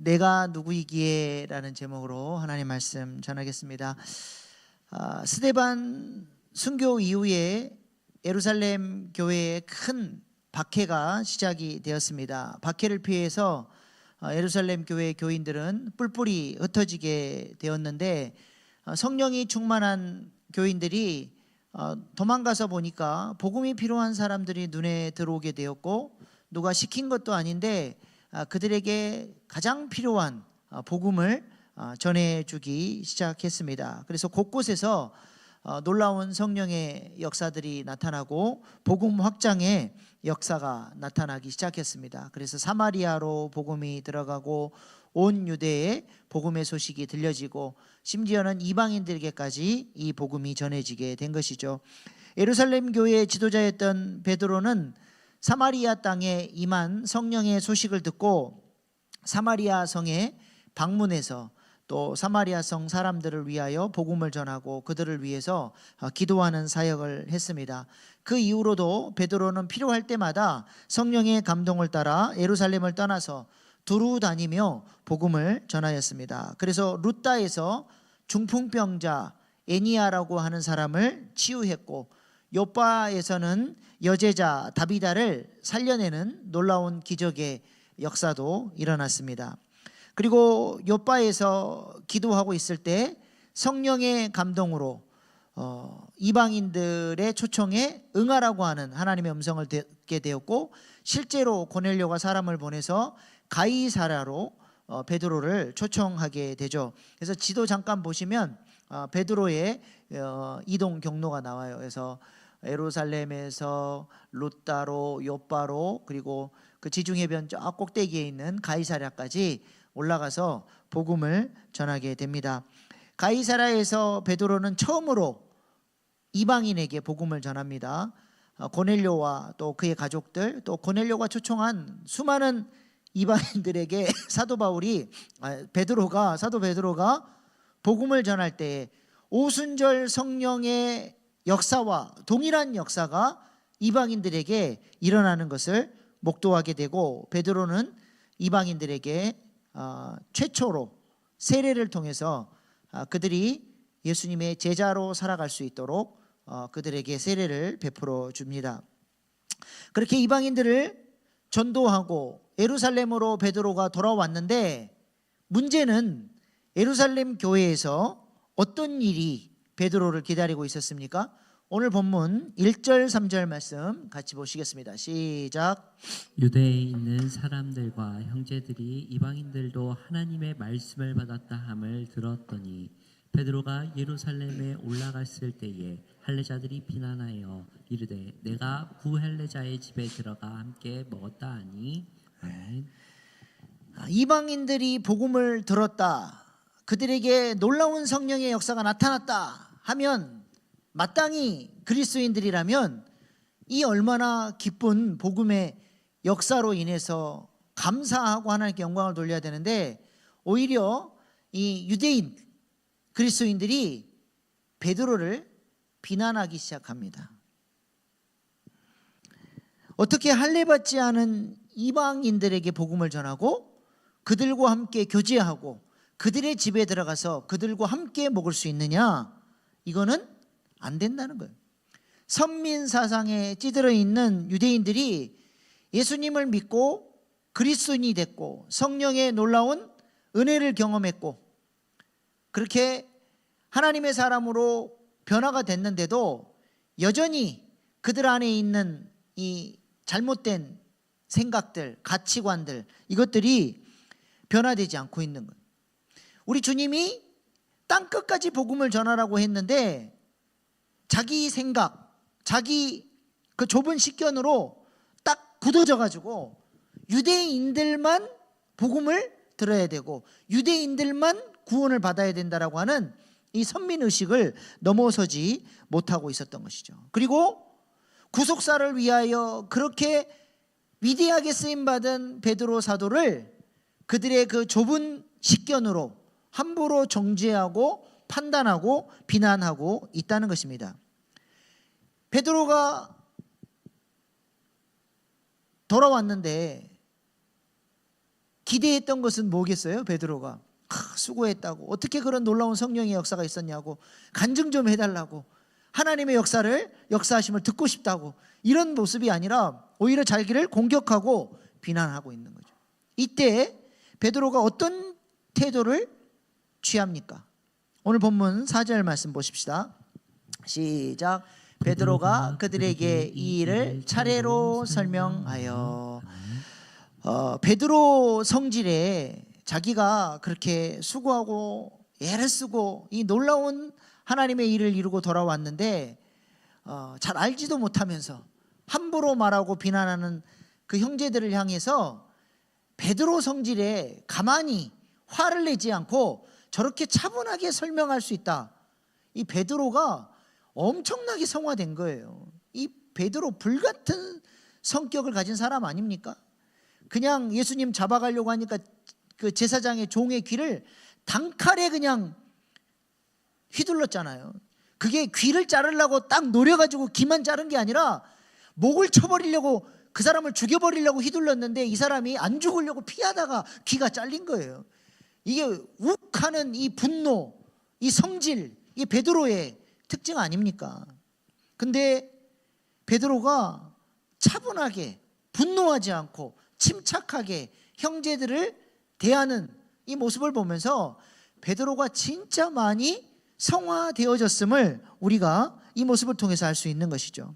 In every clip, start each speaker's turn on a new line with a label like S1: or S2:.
S1: 내가 누구이기에라는 제목으로 하나님 말씀 전하겠습니다. 스데반 순교 이후에 예루살렘 교회에 큰 박해가 시작이 되었습니다. 박해를 피해서 예루살렘 교회 교인들은 뿔뿔이 흩어지게 되었는데, 성령이 충만한 교인들이 도망가서 보니까 복음이 필요한 사람들이 눈에 들어오게 되었고, 누가 시킨 것도 아닌데 그들에게 가장 필요한 복음을 전해주기 시작했습니다. 그래서 곳곳에서 놀라운 성령의 역사들이 나타나고 복음 확장의 역사가 나타나기 시작했습니다. 그래서 사마리아로 복음이 들어가고 온 유대에 복음의 소식이 들려지고, 심지어는 이방인들에게까지 이 복음이 전해지게 된 것이죠. 예루살렘 교회의 지도자였던 베드로는 사마리아 땅에 임한 성령의 소식을 듣고 사마리아 성에 방문해서 또 사마리아 성 사람들을 위하여 복음을 전하고 그들을 위해서 기도하는 사역을 했습니다. 그 이후로도 베드로는 필요할 때마다 성령의 감동을 따라 예루살렘을 떠나서 두루 다니며 복음을 전하였습니다. 그래서 루다에서 중풍병자 애니아라고 하는 사람을 치유했고, 요바에서는 여제자 다비다를 살려내는 놀라운 기적의 역사도 일어났습니다. 그리고 요바에서 기도하고 있을 때 성령의 감동으로 이방인들의 초청에 응하라고 하는 하나님의 음성을 듣게 되었고, 실제로 고넬료가 사람을 보내서 가이사랴로 베드로를 초청하게 되죠. 그래서 지도 잠깐 보시면 베드로의 이동 경로가 나와요. 그래서 예루살렘에서 루다로 요바로, 그리고 그 지중해변 저 꼭대기에 있는 가이사랴까지 올라가서 복음을 전하게 됩니다. 가이사랴에서 베드로는 처음으로 이방인에게 복음을 전합니다. 고넬료와 또 그의 가족들, 또 고넬료가 초청한 수많은 이방인들에게 사도 베드로가 복음을 전할 때 오순절 성령의 역사와 동일한 역사가 이방인들에게 일어나는 것을 목도하게 되고, 베드로는 이방인들에게 최초로 세례를 통해서 그들이 예수님의 제자로 살아갈 수 있도록 그들에게 세례를 베풀어 줍니다. 그렇게 이방인들을 전도하고 예루살렘으로 베드로가 돌아왔는데, 문제는 예루살렘 교회에서 어떤 일이 베드로를 기다리고 있었습니까? 오늘 본문 1절 3절 말씀 같이 보시겠습니다. 시작.
S2: 유대에 있는 사람들과 형제들이 이방인들도 하나님의 말씀을 받았다 함을 들었더니, 베드로가 예루살렘에 올라갔을 때에 할례자들이 비난하여 이르되 내가 구할례자의 집에 들어가 함께 먹었다 하니. 아멘.
S1: 이방인들이 복음을 들었다, 그들에게 놀라운 성령의 역사가 나타났다 하면 마땅히 그리스도인들이라면 이 얼마나 기쁜 복음의 역사로 인해서 감사하고 하나님께 영광을 돌려야 되는데, 오히려 이 유대인 그리스도인들이 베드로를 비난하기 시작합니다. 어떻게 할례받지 않은 이방인들에게 복음을 전하고 그들과 함께 교제하고 그들의 집에 들어가서 그들과 함께 먹을 수 있느냐? 이거는 안 된다는 거예요. 선민 사상에 찌들어 있는 유대인들이 예수님을 믿고 그리스도인이 됐고 성령의 놀라운 은혜를 경험했고 그렇게 하나님의 사람으로 변화가 됐는데도 여전히 그들 안에 있는 이 잘못된 생각들, 가치관들, 이것들이 변화되지 않고 있는 거예요. 우리 주님이 땅끝까지 복음을 전하라고 했는데 자기 생각, 자기 그 좁은 식견으로 딱 굳어져 가지고 유대인들만 복음을 들어야 되고 유대인들만 구원을 받아야 된다라고 하는 이 선민의식을 넘어서지 못하고 있었던 것이죠. 그리고 구속사를 위하여 그렇게 위대하게 쓰임받은 베드로 사도를 그들의 그 좁은 식견으로 함부로 정죄하고 판단하고 비난하고 있다는 것입니다. 베드로가 돌아왔는데 기대했던 것은 뭐겠어요? 베드로가 수고했다고, 어떻게 그런 놀라운 성령의 역사가 있었냐고, 간증 좀 해달라고, 하나님의 역사하심을 듣고 싶다고, 이런 모습이 아니라 오히려 자기를 공격하고 비난하고 있는 거죠. 이때 베드로가 어떤 태도를 취합니까? 오늘 본문 4절 말씀 보십시다. 시작. 베드로가 그들에게 이 일을 차례로 설명하여. 베드로 성질에 자기가 그렇게 수고하고 애를 쓰고 이 놀라운 하나님의 일을 이루고 돌아왔는데 잘 알지도 못하면서 함부로 말하고 비난하는 그 형제들을 향해서 베드로 성질에 가만히 화를 내지 않고 저렇게 차분하게 설명할 수 있다. 이 베드로가 엄청나게 성화된 거예요. 이 베드로 불같은 성격을 가진 사람 아닙니까? 그냥 예수님 잡아가려고 하니까 그 제사장의 종의 귀를 단칼에 그냥 휘둘렀잖아요. 그게 귀를 자르려고 딱 노려가지고 귀만 자른 게 아니라 목을 쳐버리려고, 그 사람을 죽여버리려고 휘둘렀는데 이 사람이 안 죽으려고 피하다가 귀가 잘린 거예요. 이게 욱하는 이 분노, 이 성질, 이 베드로의 특징 아닙니까? 근데 베드로가 차분하게, 분노하지 않고 침착하게 형제들을 대하는 이 모습을 보면서 베드로가 진짜 많이 성화되어졌음을 우리가 이 모습을 통해서 알 수 있는 것이죠.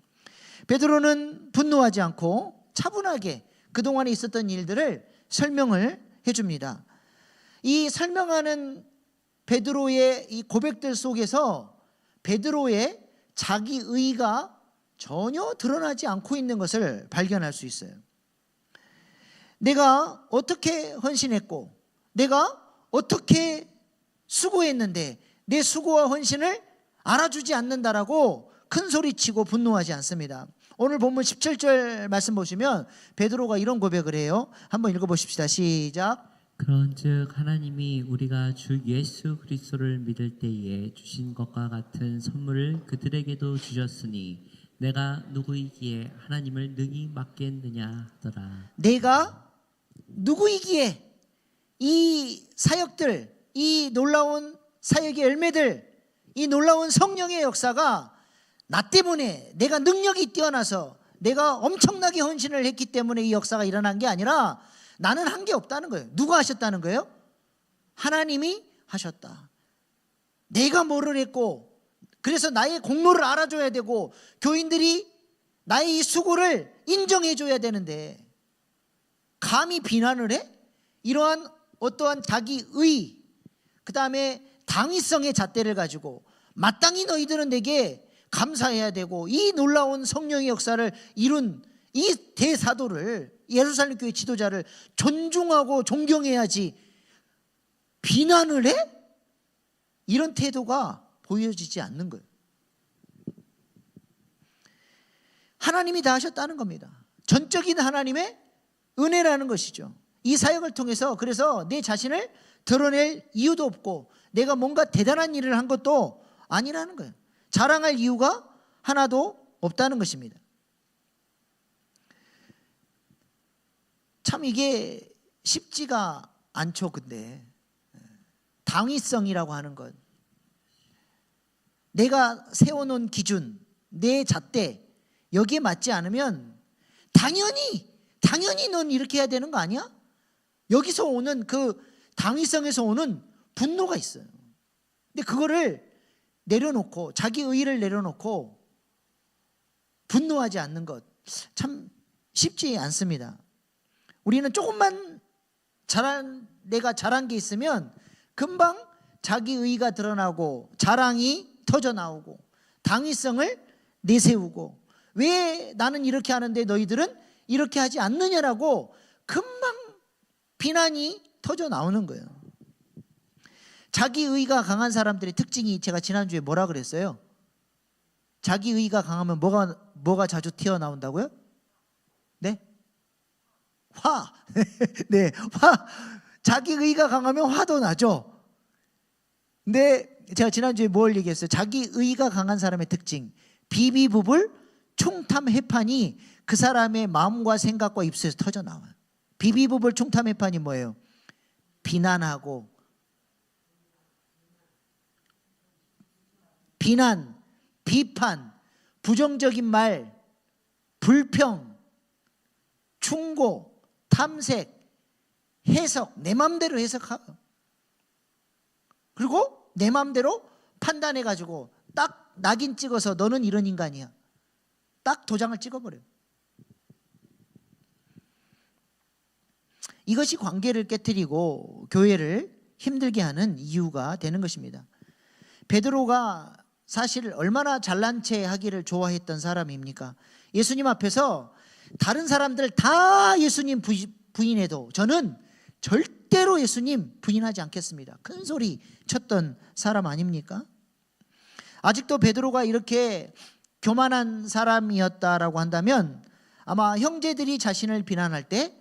S1: 베드로는 분노하지 않고 차분하게 그동안에 있었던 일들을 설명을 해줍니다. 이 설명하는 베드로의 이 고백들 속에서 베드로의 자기의가 전혀 드러나지 않고 있는 것을 발견할 수 있어요. 내가 어떻게 헌신했고, 내가 어떻게 수고했는데 내 수고와 헌신을 알아주지 않는다라고 큰 소리치고 분노하지 않습니다. 오늘 본문 17절 말씀 보시면 베드로가 이런 고백을 해요. 한번 읽어보십시다. 시작.
S2: 그런즉 하나님이 우리가 주 예수 그리스도를 믿을 때에 주신 것과 같은 선물을 그들에게도 주셨으니 내가 누구이기에 하나님을 능히 맡겠느냐 하더라. 내가
S1: 누구이기에 이 사역들, 이 놀라운 사역의 열매들, 이 놀라운 성령의 역사가 나 때문에, 내가 능력이 뛰어나서 내가 엄청나게 헌신을 했기 때문에 이 역사가 일어난 게 아니라 나는 한 게 없다는 거예요. 누가 하셨다는 거예요? 하나님이 하셨다. 내가 뭐를 했고, 그래서 나의 공로를 알아줘야 되고 교인들이 나의 이 수고를 인정해줘야 되는데 감히 비난을 해? 이러한 어떠한 자기의, 그 다음에 당위성의 잣대를 가지고 마땅히 너희들은 내게 감사해야 되고 이 놀라운 성령의 역사를 이룬 이 대사도를, 예루살렘 교회 지도자를 존중하고 존경해야지 비난을 해? 이런 태도가 보여지지 않는 거예요. 하나님이 다 하셨다는 겁니다. 전적인 하나님의 은혜라는 것이죠. 이 사역을 통해서 그래서 내 자신을 드러낼 이유도 없고 내가 뭔가 대단한 일을 한 것도 아니라는 거예요. 자랑할 이유가 하나도 없다는 것입니다. 참 이게 쉽지가 않죠. 근데 당위성이라고 하는 것, 내가 세워놓은 기준, 내 잣대 여기에 맞지 않으면 당연히 넌 이렇게 해야 되는 거 아니야? 여기서 오는 그 당위성에서 오는 분노가 있어요. 근데 그거를 내려놓고, 자기 의의를 내려놓고 분노하지 않는 것 참 쉽지 않습니다. 우리는 조금만 내가 잘한 게 있으면 금방 자기 의의가 드러나고 자랑이 터져 나오고 당위성을 내세우고, 왜 나는 이렇게 하는데 너희들은 이렇게 하지 않느냐라고 금방 비난이 터져 나오는 거예요. 자기의가 강한 사람들의 특징이, 제가 지난주에 뭐라 그랬어요? 자기의가 강하면 뭐가 자주 튀어나온다고요? 네? 화. 네, 화. 자기의가 강하면 화도 나죠. 근데 제가 지난주에 뭘 얘기했어요? 자기의가 강한 사람의 특징, 비비부불 총탐해판이 그 사람의 마음과 생각과 입술에서 터져 나와요. 비비부불 총탐해판이 뭐예요? 비난하고 비난, 비판, 부정적인 말, 불평, 충고, 탐색, 해석, 내 마음대로 해석하고 그리고 내 마음대로 판단해가지고 딱 낙인 찍어서 너는 이런 인간이야. 딱 도장을 찍어버려요. 이것이 관계를 깨트리고 교회를 힘들게 하는 이유가 되는 것입니다. 베드로가 사실 얼마나 잘난 체 하기를 좋아했던 사람입니까? 예수님 앞에서 다른 사람들 다 예수님 부인해도 저는 절대로 예수님 부인하지 않겠습니다. 큰 소리 쳤던 사람 아닙니까? 아직도 베드로가 이렇게 교만한 사람이었다라고 한다면 아마 형제들이 자신을 비난할 때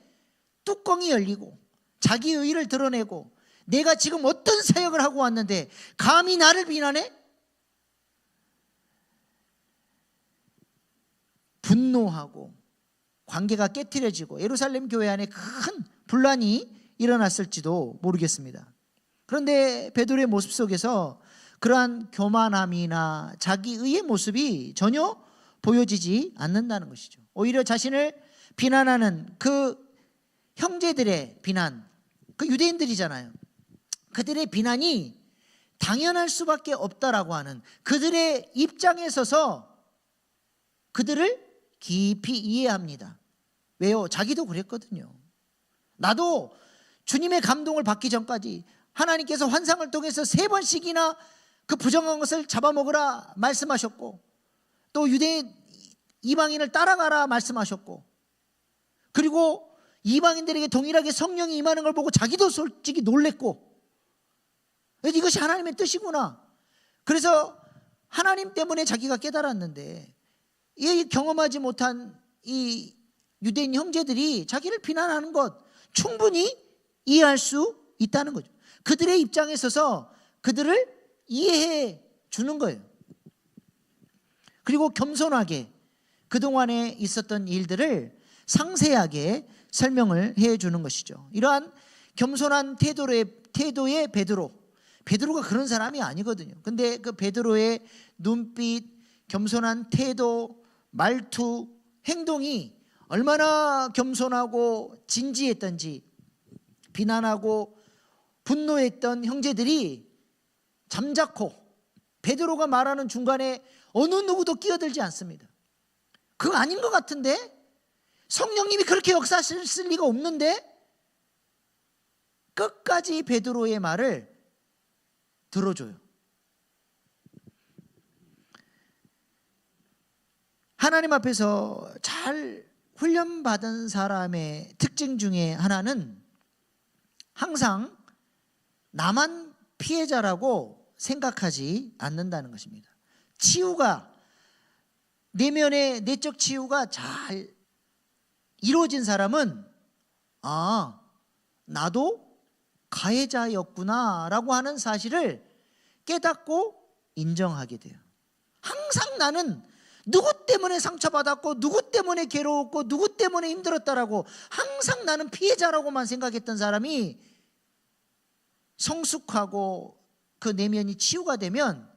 S1: 뚜껑이 열리고 자기 의의를 드러내고 내가 지금 어떤 사역을 하고 왔는데 감히 나를 비난해? 분노하고 관계가 깨트려지고 예루살렘 교회 안에 큰 분란이 일어났을지도 모르겠습니다. 그런데 베드로의 모습 속에서 그러한 교만함이나 자기의의 모습이 전혀 보여지지 않는다는 것이죠. 오히려 자신을 비난하는 그 형제들의 비난, 그 유대인들이잖아요. 그들의 비난이 당연할 수밖에 없다라고 하는 그들의 입장에 서서 그들을 깊이 이해합니다. 왜요? 자기도 그랬거든요. 나도 주님의 감동을 받기 전까지 하나님께서 환상을 통해서 3번씩이나 그 부정한 것을 잡아먹으라 말씀하셨고 또 유대인 이방인을 따라가라 말씀하셨고 그리고 이방인들에게 동일하게 성령이 임하는 걸 보고 자기도 솔직히 놀랬고 이것이 하나님의 뜻이구나. 그래서 하나님 때문에 자기가 깨달았는데 이 경험하지 못한 이 유대인 형제들이 자기를 비난하는 것 충분히 이해할 수 있다는 거죠. 그들의 입장에 서서 그들을 이해해 주는 거예요. 그리고 겸손하게 그동안에 있었던 일들을 상세하게 설명을 해 주는 것이죠. 이러한 겸손한 태도의 베드로가 그런 사람이 아니거든요. 근데 그 베드로의 눈빛, 겸손한 태도, 말투, 행동이 얼마나 겸손하고 진지했던지 비난하고 분노했던 형제들이 잠자코 베드로가 말하는 중간에 어느 누구도 끼어들지 않습니다. 그거 아닌 것 같은데? 성령님이 그렇게 역사하실 리가 없는데? 끝까지 베드로의 말을 들어줘요. 하나님 앞에서 잘 훈련받은 사람의 특징 중에 하나는 항상 나만 피해자라고 생각하지 않는다는 것입니다. 치유가 내면의 내적 치유가 잘 이루어진 사람은 나도 가해자였구나 라고 하는 사실을 깨닫고 인정하게 돼요. 항상 나는 누구 때문에 상처받았고 누구 때문에 괴로웠고 누구 때문에 힘들었다라고 항상 나는 피해자라고만 생각했던 사람이 성숙하고 그 내면이 치유가 되면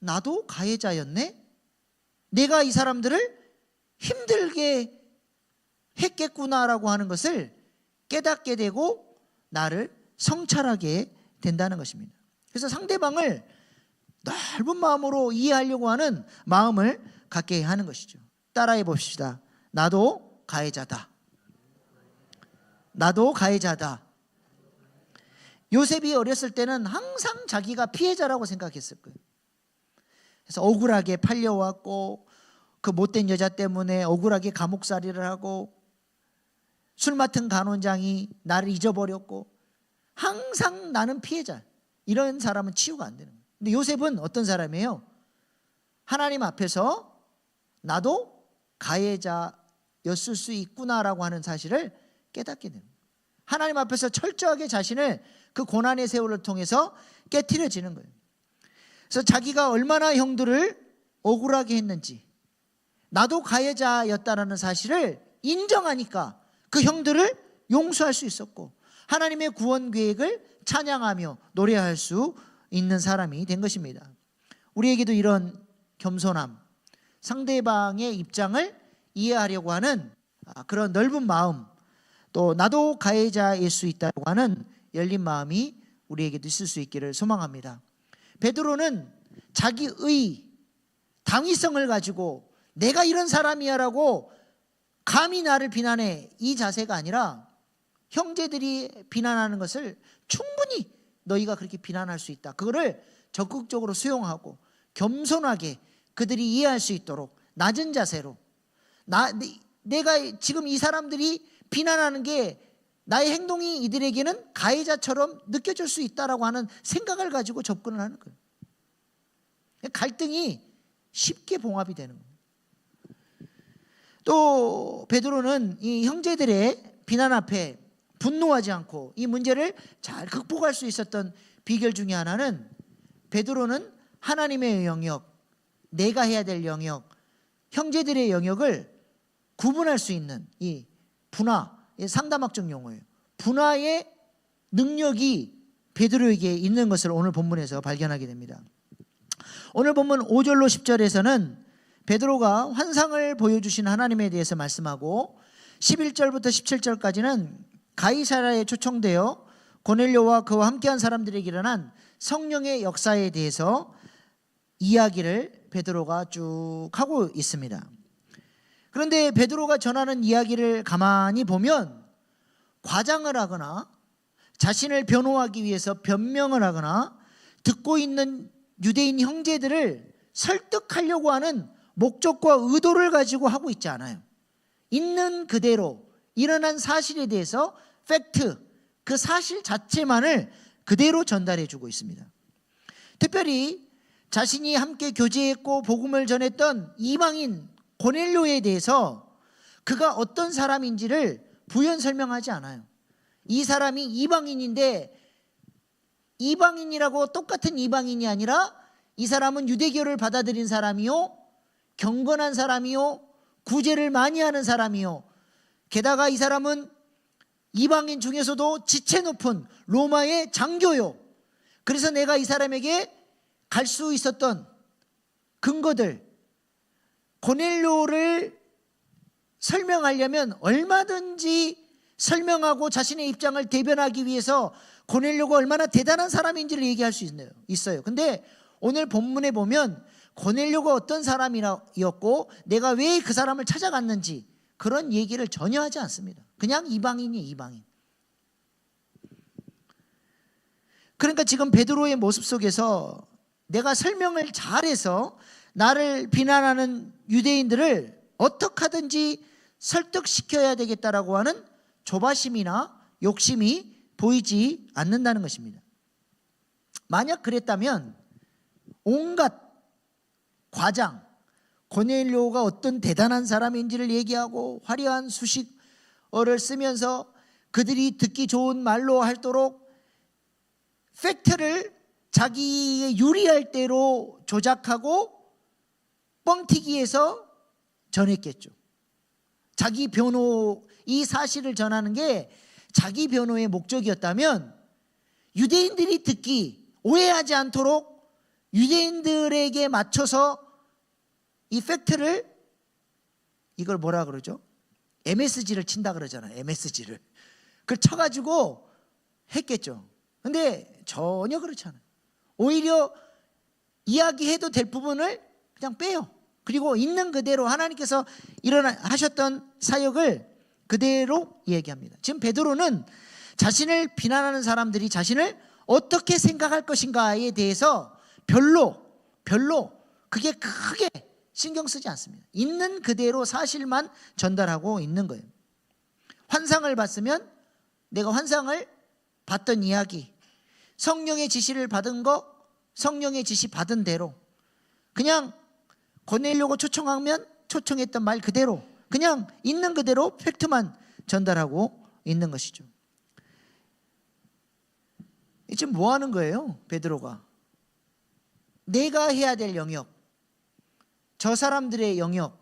S1: 나도 가해자였네? 내가 이 사람들을 힘들게 했겠구나라고 하는 것을 깨닫게 되고 나를 성찰하게 된다는 것입니다. 그래서 상대방을 넓은 마음으로 이해하려고 하는 마음을 갖게 하는 것이죠. 따라해 봅시다. 나도 가해자다. 나도 가해자다. 요셉이 어렸을 때는 항상 자기가 피해자라고 생각했을 거예요. 그래서 억울하게 팔려왔고 그 못된 여자 때문에 억울하게 감옥살이를 하고 술 맡은 간원장이 나를 잊어버렸고 항상 나는 피해자. 이런 사람은 치유가 안 되는 거예요. 근데 요셉은 어떤 사람이에요? 하나님 앞에서 나도 가해자였을 수 있구나라고 하는 사실을 깨닫게 됩니다. 하나님 앞에서 철저하게 자신을 그 고난의 세월을 통해서 깨트려지는 거예요. 그래서 자기가 얼마나 형들을 억울하게 했는지 나도 가해자였다는 사실을 인정하니까 그 형들을 용서할 수 있었고 하나님의 구원 계획을 찬양하며 노래할 수 있는 사람이 된 것입니다. 우리에게도 이런 겸손함, 상대방의 입장을 이해하려고 하는 그런 넓은 마음, 또 나도 가해자일 수 있다고 하는 열린 마음이 우리에게도 있을 수 있기를 소망합니다. 베드로는 자기의 당위성을 가지고 내가 이런 사람이야라고 감히 나를 비난해, 이 자세가 아니라 형제들이 비난하는 것을 충분히 너희가 그렇게 비난할 수 있다, 그거를 적극적으로 수용하고 겸손하게 그들이 이해할 수 있도록 낮은 자세로 내가 지금 이 사람들이 비난하는 게 나의 행동이 이들에게는 가해자처럼 느껴질 수 있다라고 하는 생각을 가지고 접근을 하는 거예요. 갈등이 쉽게 봉합이 되는 거예요. 또 베드로는 이 형제들의 비난 앞에 분노하지 않고 이 문제를 잘 극복할 수 있었던 비결 중에 하나는, 베드로는 하나님의 영역, 내가 해야 될 영역, 형제들의 영역을 구분할 수 있는 이 분화, 상담학적 용어예요. 분화의 능력이 베드로에게 있는 것을 오늘 본문에서 발견하게 됩니다. 오늘 본문 5절로 10절에서는 베드로가 환상을 보여주신 하나님에 대해서 말씀하고 11절부터 17절까지는 가이사랴에 초청되어 고넬료와 그와 함께한 사람들에게 일어난 성령의 역사에 대해서 이야기를 베드로가 쭉 하고 있습니다. 그런데 베드로가 전하는 이야기를 가만히 보면 과장을 하거나 자신을 변호하기 위해서 변명을 하거나 듣고 있는 유대인 형제들을 설득하려고 하는 목적과 의도를 가지고 하고 있지 않아요. 있는 그대로 일어난 사실에 대해서 팩트, 그 사실 자체만을 그대로 전달해 주고 있습니다. 특별히 자신이 함께 교제했고 복음을 전했던 이방인 고넬료에 대해서 그가 어떤 사람인지를 부연 설명하지 않아요. 이 사람이 이방인인데 이방인이라고 똑같은 이방인이 아니라 이 사람은 유대교를 받아들인 사람이요, 경건한 사람이요, 구제를 많이 하는 사람이요, 게다가 이 사람은 이방인 중에서도 지체 높은 로마의 장교요. 그래서 내가 이 사람에게 갈 수 있었던 근거들, 고넬료를 설명하려면 얼마든지 설명하고 자신의 입장을 대변하기 위해서 고넬료가 얼마나 대단한 사람인지를 얘기할 수 있어요. 근데 오늘 본문에 보면 고넬료가 어떤 사람이었고 내가 왜 그 사람을 찾아갔는지 그런 얘기를 전혀 하지 않습니다. 그냥 이방인이에요, 이방인. 그러니까 지금 베드로의 모습 속에서 내가 설명을 잘해서 나를 비난하는 유대인들을 어떻게 하든지 설득시켜야 되겠다라고 하는 조바심이나 욕심이 보이지 않는다는 것입니다. 만약 그랬다면 온갖 과장, 고넬료가 어떤 대단한 사람인지를 얘기하고 화려한 수식어를 쓰면서 그들이 듣기 좋은 말로 하도록 팩트를 자기의 유리할 대로 조작하고 뻥튀기해서 전했겠죠. 자기 변호, 이 사실을 전하는 게 자기 변호의 목적이었다면 유대인들이 듣기 오해하지 않도록 유대인들에게 맞춰서 이 팩트를, 이걸 뭐라 그러죠? MSG를 친다 그러잖아요. MSG를. 그걸 쳐가지고 했겠죠. 근데 전혀 그렇지 않아요. 오히려 이야기해도 될 부분을 그냥 빼요. 그리고 있는 그대로 하나님께서 하셨던 사역을 그대로 얘기합니다. 지금 베드로는 자신을 비난하는 사람들이 자신을 어떻게 생각할 것인가에 대해서 별로 그게 크게 신경 쓰지 않습니다. 있는 그대로 사실만 전달하고 있는 거예요. 환상을 봤으면 내가 환상을 봤던 이야기, 성령의 지시를 받은 거, 성령의 지시 받은 대로 그냥 고넬료가 초청하면 초청했던 말 그대로 그냥 있는 그대로 팩트만 전달하고 있는 것이죠. 지금 뭐 하는 거예요? 베드로가 내가 해야 될 영역, 저 사람들의 영역,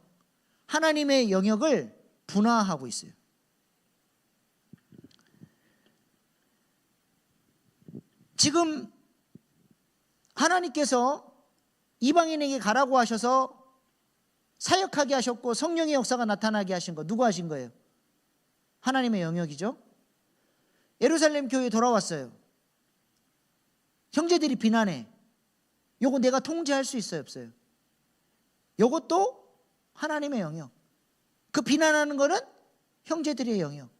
S1: 하나님의 영역을 분화하고 있어요. 지금 하나님께서 이방인에게 가라고 하셔서 사역하게 하셨고 성령의 역사가 나타나게 하신 거 누가 하신 거예요? 하나님의 영역이죠. 예루살렘 교회에 돌아왔어요. 형제들이 비난해. 요거 내가 통제할 수 있어요, 없어요? 요것도 하나님의 영역. 그 비난하는 거는 형제들의 영역.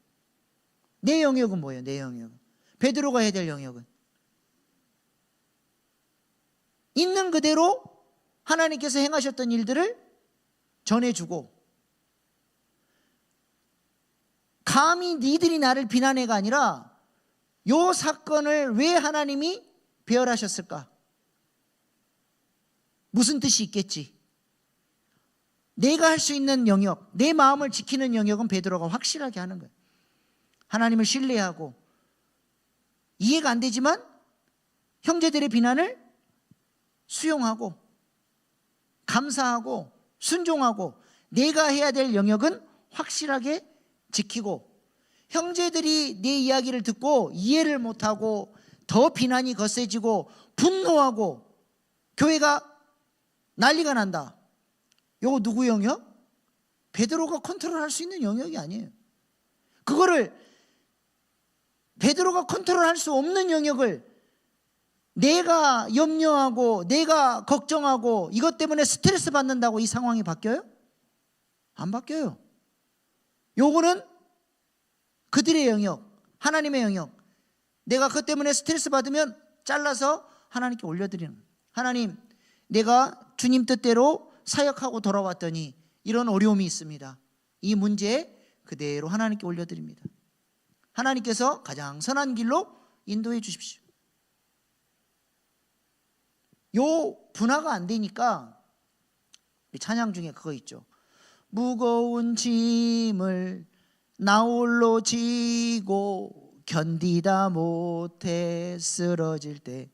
S1: 내 영역은 뭐예요? 내 영역은 베드로가 해야 될 영역은 있는 그대로 하나님께서 행하셨던 일들을 전해주고, 감히 니들이 나를 비난해가 아니라 요 사건을 왜 하나님이 배열하셨을까? 무슨 뜻이 있겠지? 내가 할 수 있는 영역, 내 마음을 지키는 영역은 베드로가 확실하게 하는 거예요. 하나님을 신뢰하고, 이해가 안 되지만 형제들의 비난을 수용하고 감사하고 순종하고, 내가 해야 될 영역은 확실하게 지키고, 형제들이 내 이야기를 듣고 이해를 못하고 더 비난이 거세지고 분노하고 교회가 난리가 난다. 이거 누구 영역? 베드로가 컨트롤할 수 있는 영역이 아니에요. 그거를 베드로가 컨트롤할 수 없는 영역을 내가 염려하고 내가 걱정하고 이것 때문에 스트레스 받는다고 이 상황이 바뀌어요? 안 바뀌어요. 요거는 그들의 영역, 하나님의 영역. 내가 그것 때문에 스트레스 받으면 잘라서 하나님께 올려드리는 거예요. 하나님, 내가 주님 뜻대로 사역하고 돌아왔더니 이런 어려움이 있습니다. 이 문제 그대로 하나님께 올려드립니다. 하나님께서 가장 선한 길로 인도해 주십시오. 요 분화가 안 되니까 찬양 중에 그거 있죠. 무거운 짐을 나 홀로 지고 견디다 못해 쓰러질 때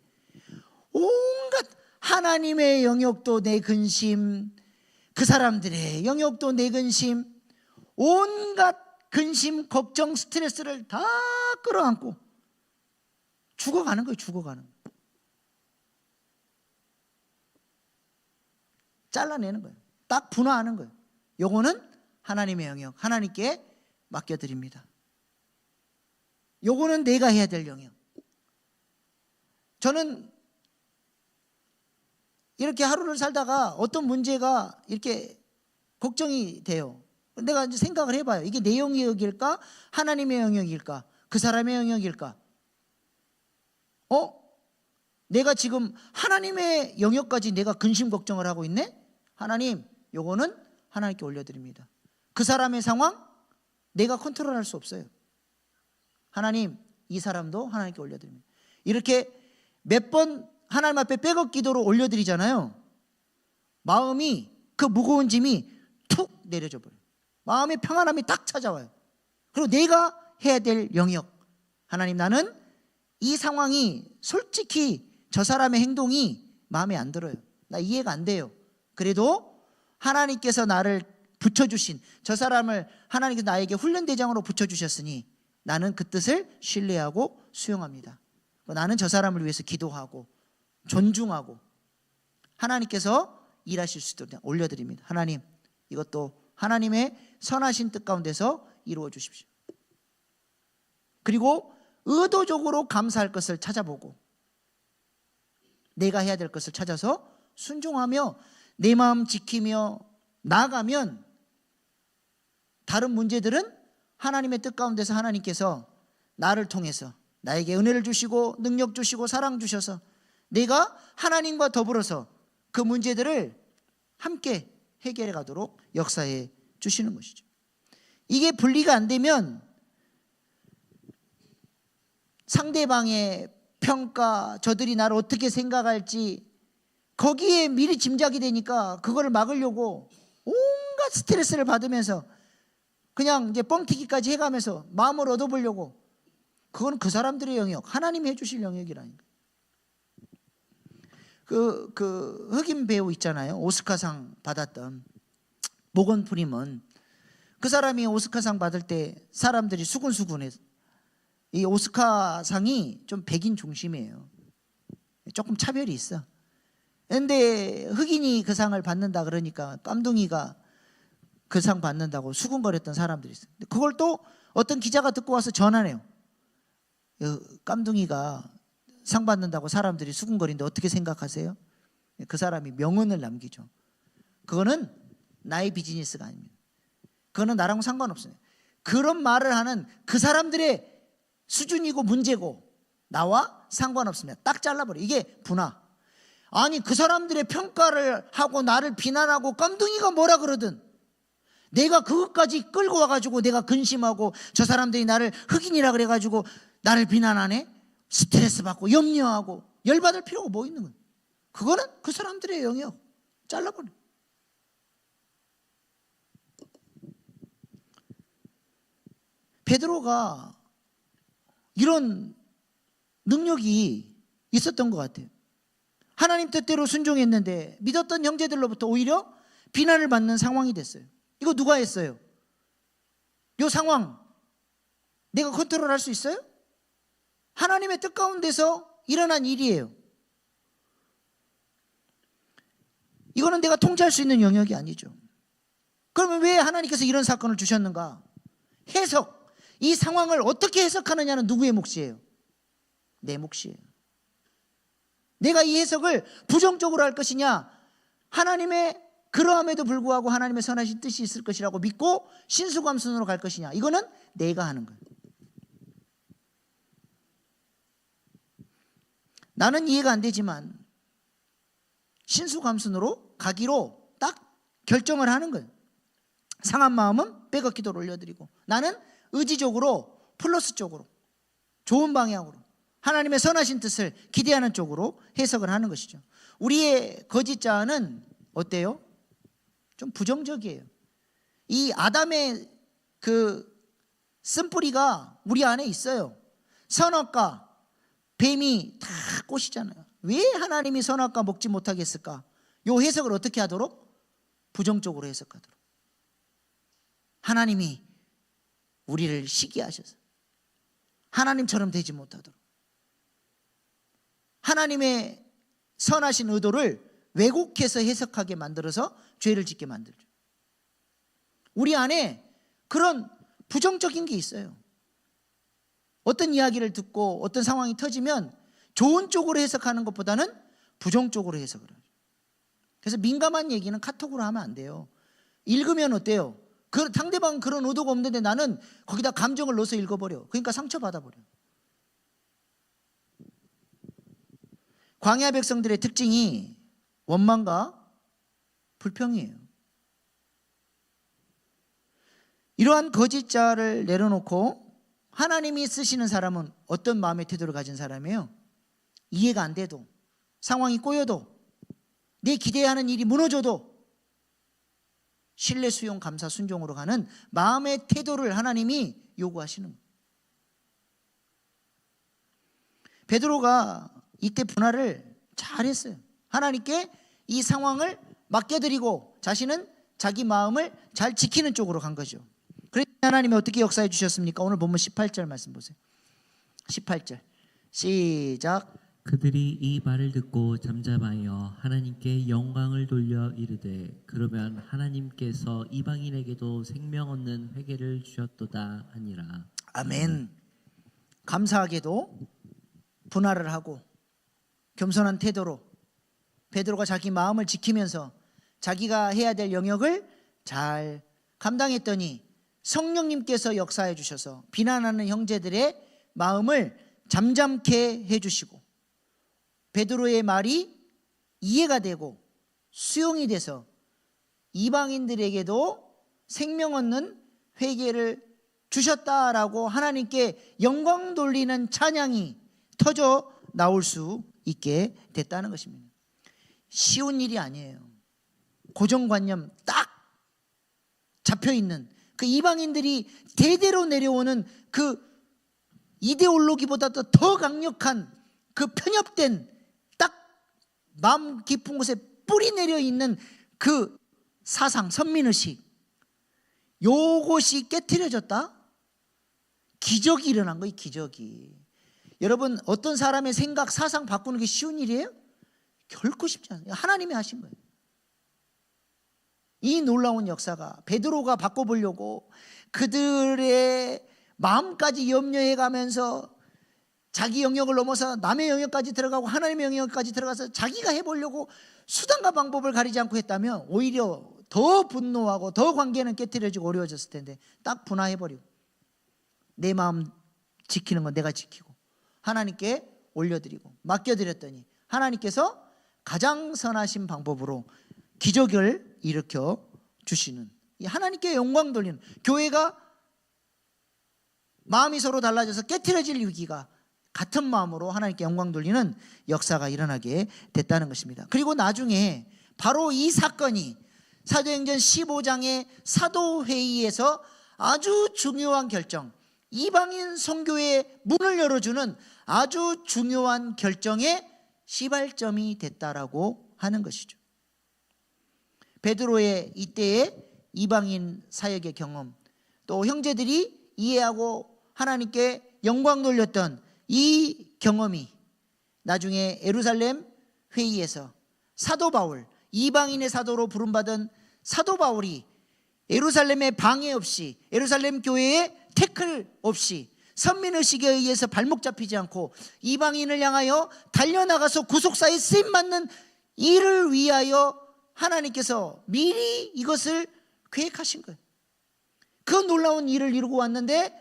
S1: 온갖 하나님의 영역도 내 근심, 그 사람들의 영역도 내 근심, 온갖 근심, 걱정, 스트레스를 다 끌어안고 죽어가는 거예요. 죽어가는 거예요. 잘라내는 거예요. 딱 분화하는 거예요. 요거는 하나님의 영역, 하나님께 맡겨드립니다. 요거는 내가 해야 될 영역. 저는 이렇게 하루를 살다가 어떤 문제가 이렇게 걱정이 돼요. 내가 이제 생각을 해봐요. 이게 내 영역일까? 하나님의 영역일까? 그 사람의 영역일까? 내가 지금 하나님의 영역까지 내가 근심 걱정을 하고 있네? 하나님, 요거는 하나님께 올려드립니다. 그 사람의 상황 내가 컨트롤할 수 없어요. 하나님, 이 사람도 하나님께 올려드립니다. 이렇게 몇 번 하나님 앞에 백업 기도로 올려드리잖아요. 마음이, 그 무거운 짐이 툭 내려져 버려요. 마음의 평안함이 딱 찾아와요. 그리고 내가 해야 될 영역, 하나님, 나는 이 상황이 솔직히 저 사람의 행동이 마음에 안 들어요. 나 이해가 안 돼요. 그래도 하나님께서 나를 붙여주신, 저 사람을 하나님께서 나에게 훈련대장으로 붙여주셨으니 나는 그 뜻을 신뢰하고 수용합니다. 나는 저 사람을 위해서 기도하고 존중하고 하나님께서 일하실 수 있도록 올려드립니다. 하나님, 이것도 하나님의 선하신 뜻 가운데서 이루어 주십시오. 그리고 의도적으로 감사할 것을 찾아보고 내가 해야 될 것을 찾아서 순종하며 내 마음 지키며 나아가면 다른 문제들은 하나님의 뜻 가운데서 하나님께서 나를 통해서 나에게 은혜를 주시고 능력 주시고 사랑 주셔서 내가 하나님과 더불어서 그 문제들을 함께 해결해 가도록 역사해 주시는 것이죠. 이게 분리가 안 되면 상대방의 평가, 저들이 나를 어떻게 생각할지 거기에 미리 짐작이 되니까 그거를 막으려고 온갖 스트레스를 받으면서 그냥 이제 뻥튀기까지 해가면서 마음을 얻어보려고, 그건 그 사람들의 영역, 하나님이 해주실 영역이라니까. 그 흑인 배우 있잖아요. 오스카상 받았던 모건 프리먼. 그 사람이 오스카상 받을 때 사람들이 수군수군해서, 이 오스카상이 좀 백인 중심이에요. 조금 차별이 있어. 근데 흑인이 그 상을 받는다 그러니까 깜둥이가 그 상 받는다고 수군거렸던 사람들이 있어요. 그걸 또 어떤 기자가 듣고 와서 전화해요. 깜둥이가 상 받는다고 사람들이 수군거리는데 어떻게 생각하세요? 그 사람이 명언을 남기죠. 그거는 나의 비즈니스가 아닙니다. 그거는 나랑 상관없어요. 그런 말을 하는 그 사람들의 수준이고 문제고 나와 상관없습니다. 딱 잘라버려. 이게 분화. 아니 그 사람들의 평가를 하고 나를 비난하고 깜둥이가 뭐라 그러든 내가 그것까지 끌고 와가지고 내가 근심하고 저 사람들이 나를 흑인이라 그래가지고 나를 비난하네? 스트레스 받고 염려하고 열받을 필요가 뭐 있는 거예요? 그거는 그 사람들의 영역. 잘라버려. 베드로가 이런 능력이 있었던 것 같아요. 하나님 뜻대로 순종했는데 믿었던 형제들로부터 오히려 비난을 받는 상황이 됐어요. 이거 누가 했어요? 이 상황 내가 컨트롤할 수 있어요? 하나님의 뜻 가운데서 일어난 일이에요. 이거는 내가 통제할 수 있는 영역이 아니죠. 그러면 왜 하나님께서 이런 사건을 주셨는가? 해석, 이 상황을 어떻게 해석하느냐는 누구의 몫이에요? 내 몫이에요. 내가 이 해석을 부정적으로 할 것이냐, 하나님의 그러함에도 불구하고 하나님의 선하신 뜻이 있을 것이라고 믿고 신수감순으로 갈 것이냐, 이거는 내가 하는 거예요. 나는 이해가 안 되지만 신수감순으로 가기로 딱 결정을 하는 거예요. 상한 마음은 백업 기도를 올려드리고 나는 의지적으로 플러스 쪽으로 좋은 방향으로 하나님의 선하신 뜻을 기대하는 쪽으로 해석을 하는 것이죠. 우리의 거짓자는 어때요? 좀 부정적이에요. 이 아담의 그 쓴뿌리가 우리 안에 있어요. 선악과 뱀이 다 꼬시잖아요. 왜 하나님이 선악과 먹지 못하게 했을까? 요 해석을 어떻게 하도록? 부정적으로 해석하도록. 하나님이 우리를 시기하셔서 하나님처럼 되지 못하도록 하나님의 선하신 의도를 왜곡해서 해석하게 만들어서 죄를 짓게 만들죠. 우리 안에 그런 부정적인 게 있어요. 어떤 이야기를 듣고 어떤 상황이 터지면 좋은 쪽으로 해석하는 것보다는 부정적으로 해석을 하죠. 그래서 민감한 얘기는 카톡으로 하면 안 돼요. 읽으면 어때요? 그 상대방은 그런 의도가 없는데 나는 거기다 감정을 넣어서 읽어버려. 그러니까 상처받아버려. 광야 백성들의 특징이 원망과 불평이에요. 이러한 거짓자를 내려놓고 하나님이 쓰시는 사람은 어떤 마음의 태도를 가진 사람이에요? 이해가 안 돼도, 상황이 꼬여도, 내 기대하는 일이 무너져도 신뢰, 수용, 감사, 순종으로 가는 마음의 태도를 하나님이 요구하시는 거예요. 베드로가 이때 분할을 잘했어요. 하나님께 이 상황을 맡겨드리고 자신은 자기 마음을 잘 지키는 쪽으로 간 거죠. 그래서 하나님이 어떻게 역사해 주셨습니까? 오늘 본문 18절 말씀 보세요. 18절 시작.
S2: 그들이 이 말을 듣고 잠잠하여 하나님께 영광을 돌려 이르되 그러면 하나님께서 이방인에게도 생명 얻는 회개를 주셨도다 하니라.
S1: 아멘. 감사하게도 분할을 하고 겸손한 태도로 베드로가 자기 마음을 지키면서 자기가 해야 될 영역을 잘 감당했더니 성령님께서 역사해 주셔서 비난하는 형제들의 마음을 잠잠케 해주시고 베드로의 말이 이해가 되고 수용이 돼서 이방인들에게도 생명 얻는 회개를 주셨다라고 하나님께 영광 돌리는 찬양이 터져 나올 수 있게 됐다는 것입니다. 쉬운 일이 아니에요. 고정관념 딱 잡혀있는 그 이방인들이 대대로 내려오는 그 이데올로기보다도 더 강력한 그 편협된 딱 마음 깊은 곳에 뿌리 내려 있는 그 사상, 선민의식, 요것이 깨트려졌다? 기적이 일어난 거예요. 기적이. 여러분, 어떤 사람의 생각, 사상 바꾸는 게 쉬운 일이에요? 결코 쉽지 않아요. 하나님이 하신 거예요. 이 놀라운 역사가 베드로가 바꿔보려고 그들의 마음까지 염려해 가면서 자기 영역을 넘어서 남의 영역까지 들어가고 하나님의 영역까지 들어가서 자기가 해보려고 수단과 방법을 가리지 않고 했다면 오히려 더 분노하고 더 관계는 깨트려지고 어려워졌을 텐데 딱 분화해버리고 내 마음 지키는 건 내가 지키고 하나님께 올려드리고 맡겨드렸더니 하나님께서 가장 선하신 방법으로 기적을 일으켜 주시는, 이 하나님께 영광 돌리는, 교회가 마음이 서로 달라져서 깨트려질 위기가 같은 마음으로 하나님께 영광 돌리는 역사가 일어나게 됐다는 것입니다. 그리고 나중에 바로 이 사건이 사도행전 15장의 사도회의에서 아주 중요한 결정, 이방인 선교의 문을 열어주는 아주 중요한 결정의 시발점이 됐다라고 하는 것이죠. 베드로의 이때의 이방인 사역의 경험, 또 형제들이 이해하고 하나님께 영광 돌렸던 이 경험이 나중에 예루살렘 회의에서 사도 바울, 이방인의 사도로 부름받은 사도 바울이 예루살렘의 방해 없이, 예루살렘 교회의 태클 없이, 선민의식에 의해서 발목 잡히지 않고 이방인을 향하여 달려나가서 구속사에 쓰임받는 일을 위하여 하나님께서 미리 이것을 계획하신 거예요. 그 놀라운 일을 이루고 왔는데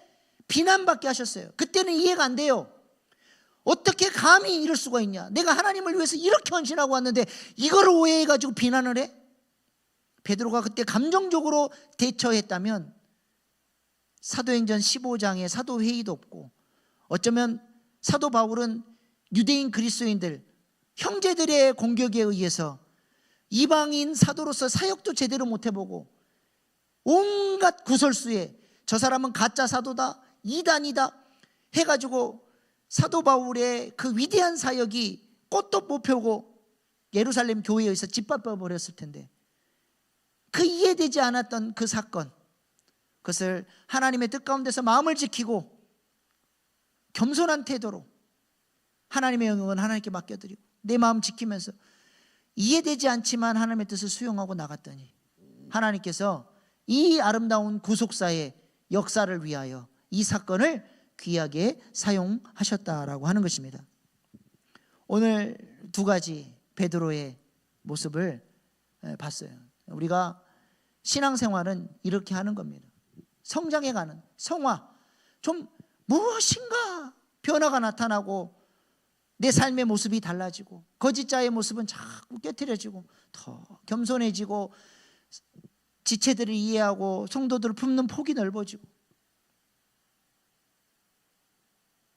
S1: 비난받게 하셨어요. 그때는 이해가 안 돼요. 어떻게 감히 이럴 수가 있냐, 내가 하나님을 위해서 이렇게 헌신하고 왔는데 이걸 오해해가지고 비난을 해? 베드로가 그때 감정적으로 대처했다면 사도행전 15장에 사도회의도 없고, 어쩌면 사도 바울은 유대인 그리스도인들 형제들의 공격에 의해서 이방인 사도로서 사역도 제대로 못 해보고 온갖 구설수에 저 사람은 가짜 사도다, 이단이다 해가지고 사도 바울의 그 위대한 사역이 꽃도 못 펴고 예루살렘 교회에서 짓밟아 버렸을 텐데, 그 이해되지 않았던 그 사건, 그것을 하나님의 뜻 가운데서 마음을 지키고 겸손한 태도로 하나님의 영역은 하나님께 맡겨드리고 내 마음 지키면서 이해되지 않지만 하나님의 뜻을 수용하고 나갔더니 하나님께서 이 아름다운 구속사의 역사를 위하여 이 사건을 귀하게 사용하셨다라고 하는 것입니다. 오늘 두 가지 베드로의 모습을 봤어요. 우리가 신앙생활은 이렇게 하는 겁니다. 성장해가는 성화, 좀 무엇인가 변화가 나타나고 내 삶의 모습이 달라지고 거짓자의 모습은 자꾸 깨트려지고 더 겸손해지고 지체들을 이해하고 성도들을 품는 폭이 넓어지고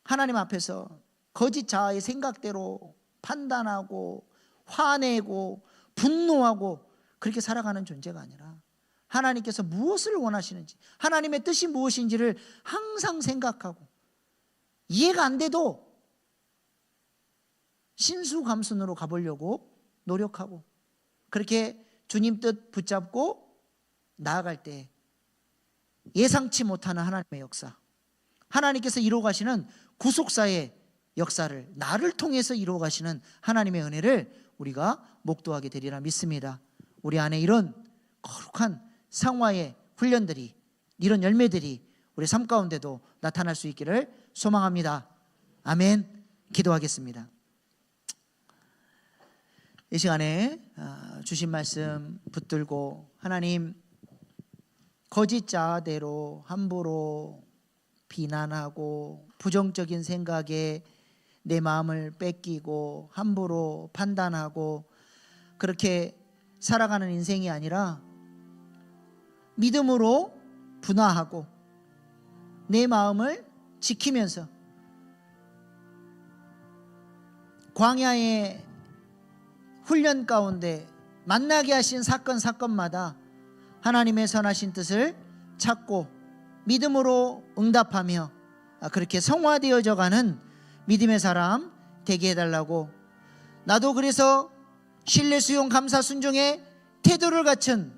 S1: 하나님 앞에서 거짓자의 생각대로 판단하고 화내고 분노하고 그렇게 살아가는 존재가 아니라 하나님께서 무엇을 원하시는지, 하나님의 뜻이 무엇인지를 항상 생각하고 이해가 안 돼도 신수감순으로 가보려고 노력하고 그렇게 주님 뜻 붙잡고 나아갈 때 예상치 못하는 하나님의 역사, 하나님께서 이루어 가시는 구속사의 역사를 나를 통해서 이루어 가시는 하나님의 은혜를 우리가 목도하게 되리라 믿습니다. 우리 안에 이런 거룩한 상화의 훈련들이, 이런 열매들이 우리 삶 가운데도 나타날 수 있기를 소망합니다. 아멘. 기도하겠습니다. 이 시간에 주신 말씀 붙들고 하나님, 거짓자대로 함부로 비난하고 부정적인 생각에 내 마음을 뺏기고 함부로 판단하고 그렇게 살아가는 인생이 아니라 믿음으로 분화하고 내 마음을 지키면서 광야의 훈련 가운데 만나게 하신 사건마다 하나님의 선하신 뜻을 찾고 믿음으로 응답하며 그렇게 성화되어져 가는 믿음의 사람 되게 해달라고, 나도 그래서 신뢰 수용 감사 순종의 태도를 갖춘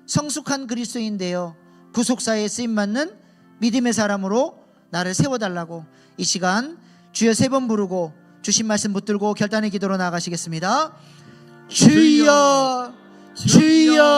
S1: 성숙한 그리스도인 되어 구속사에 쓰임받는 믿음의 사람으로 나를 세워달라고 이 시간 주여 3번 부르고 주신 말씀 붙들고 결단의 기도로 나아가시겠습니다. 주여 주여